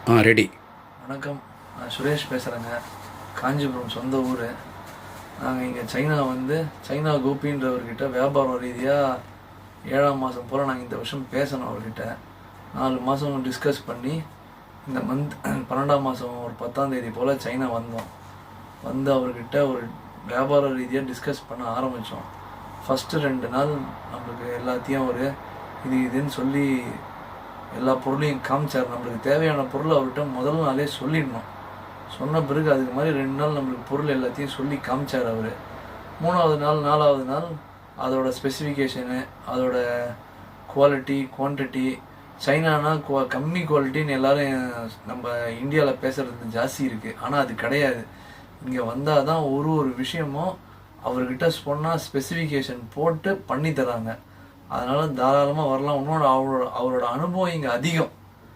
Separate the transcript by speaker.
Speaker 1: Ready.
Speaker 2: வணக்கம், நான் சுரேஷ் பேசுகிறேங்க. காஞ்சிபுரம் சொந்த ஊர். நாங்கள் இங்கே சைனா கோபின்றவர்கிட்ட வியாபாரம் ரீதியாக 7ஆம் மாதம் போல் நாங்கள் இந்த வருஷம் பேசணும். அவர்கிட்ட 4 மாதம் டிஸ்கஸ் பண்ணி இந்த மந்த் 12ஆம் மாதம் ஒரு 10ஆம் தேதி போல் சைனா வந்து அவர்கிட்ட ஒரு வியாபார ரீதியாக டிஸ்கஸ் பண்ண ஆரம்பித்தோம். ஃபஸ்ட்டு 2 நாள் நம்மளுக்கு எல்லாத்தையும் ஒரு இதுன்னு சொல்லி எல்லா பொருளையும் காமிச்சார். நம்மளுக்கு தேவையான பொருள் அவர்கிட்ட முதல் நாளே சொல்லிடணும். சொன்ன பிறகு அதுக்கு மாதிரி 2 நாள் நம்மளுக்கு பொருள் எல்லாத்தையும் சொல்லி காமிச்சார் அவர். 3ஆவது நாள் 4ஆவது நாள் அதோட ஸ்பெசிஃபிகேஷனு, அதோட குவாலிட்டி, குவான்டிட்டி. சைனானா கம்மி குவாலிட்டின்னு எல்லோரும் நம்ம இந்தியாவில் பேசுகிறது ஜாஸ்தி இருக்குது. ஆனால் அது கிடையாது. இங்கே வந்தால் தான் ஒரு விஷயமும் அவர்கிட்ட சொன்னால் ஸ்பெசிஃபிகேஷன் போட்டு பண்ணி தராங்க. அதனால் தாராளமாக வரலாம். இன்னொன்று அவரோட அனுபவம் இங்கே அதிகம்.